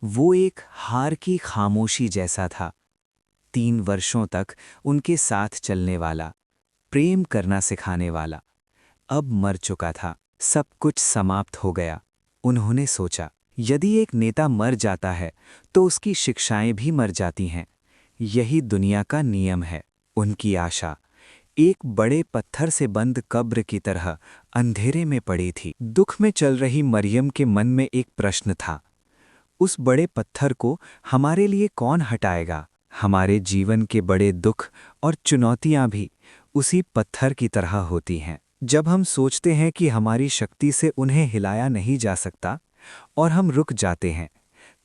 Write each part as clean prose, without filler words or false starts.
वो एक हार की खामोशी जैसा था। 3 वर्षों तक उनके साथ चलने वाला, प्रेम करना सिखाने वाला, अब मर चुका था। सब कुछ समाप्त हो गया। उन्होंने सोचा, यदि एक नेता मर जाता है तो उसकी शिक्षाएं भी मर जाती हैं। यही दुनिया का नियम है। उनकी आशा एक बड़े पत्थर से बंद कब्र की तरह अंधेरे में पड़ी थी। दुख में चल रही मरियम के मन में एक प्रश्न था। उस बड़े पत्थर को हमारे लिए कौन हटाएगा? हमारे जीवन के बड़े दुख और चुनौतियां भी उसी पत्थर की तरह होती हैं। जब हम सोचते हैं कि हमारी शक्ति से उन्हें हिलाया नहीं जा सकता और हम रुक जाते हैं,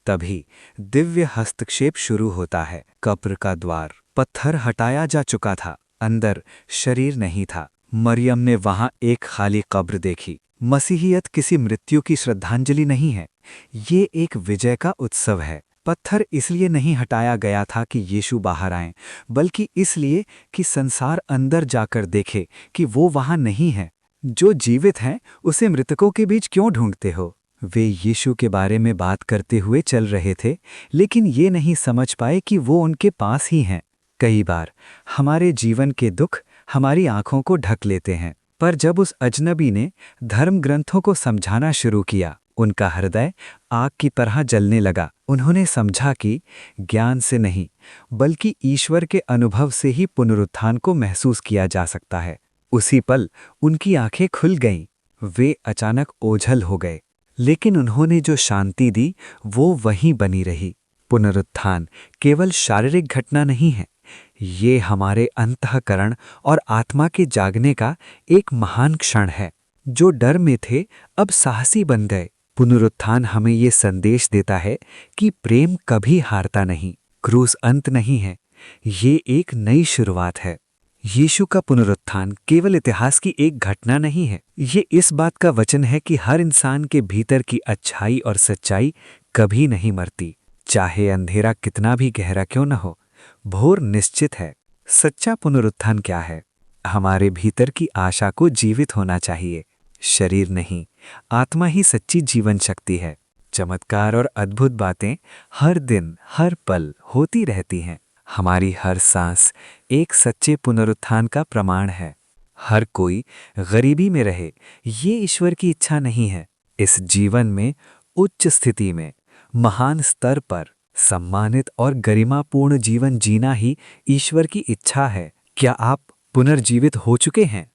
तभी दिव्य हस्तक्षेप शुरू होता है। कब्र का द्वार, पत्थर हटाया जा चुका था, अंदर शरीर नहीं था। मरियम ने वहां एक खाली कब्र देखी। मसीहियत किसी मृत्यु की श्रद्धांजलि नहीं है, ये एक विजय का उत्सव है। पत्थर इसलिए नहीं हटाया गया था कि यीशु बाहर आएं, बल्कि इसलिए कि संसार अंदर जाकर देखे कि वो वहां नहीं है। जो जीवित हैं उसे मृतकों के बीच क्यों ढूंढते हो? वे यीशु के बारे में बात करते हुए चल रहे थे, लेकिन ये नहीं समझ पाए कि वो उनके पास ही हैं। कई बार हमारे जीवन के दुख हमारी आंखों को ढक लेते हैं, पर जब उस अजनबी ने धर्म ग्रंथों को समझाना शुरू किया, उनका हृदय आग की तरह जलने लगा। उन्होंने समझा कि ज्ञान से नहीं, बल्कि ईश्वर के अनुभव से ही पुनरुत्थान को महसूस किया जा सकता है। उसी पल उनकी आंखें खुल गईं। वे अचानक ओझल हो गए, लेकिन उन्होंने जो शांति दी वो वहीं बनी रही। पुनरुत्थान केवल शारीरिक घटना नहीं है, ये हमारे अंतःकरण और आत्मा के जागने का एक महान क्षण है। जो डर में थे अब साहसी बन गए। पुनरुत्थान हमें ये संदेश देता है कि प्रेम कभी हारता नहीं, क्रूस अंत नहीं है, ये एक नई शुरुआत है। यीशु का पुनरुत्थान केवल इतिहास की एक घटना नहीं है, ये इस बात का वचन है कि हर इंसान के भीतर की अच्छाई और सच्चाई कभी नहीं मरती, चाहे अंधेरा कितना भी गहरा क्यों न हो। भोर निश्चित है। सच्चा पुनरुत्थान क्या है? हमारे भीतर की आशा को जीवित होना चाहिए, शरीर नहीं। आत्मा ही सच्ची जीवन शक्ति है। चमत्कार और अद्भुत बातें हर दिन हर पल होती रहती हैं। हमारी हर सांस एक सच्चे पुनरुत्थान का प्रमाण है। हर कोई गरीबी में रहे, ये ईश्वर की इच्छा नहीं है। इस जीवन में उच्च स्थिति में, महान स्तर पर सम्मानित और गरिमापूर्ण जीवन जीना ही ईश्वर की इच्छा है। क्या आप पुनर्जीवित हो चुके हैं?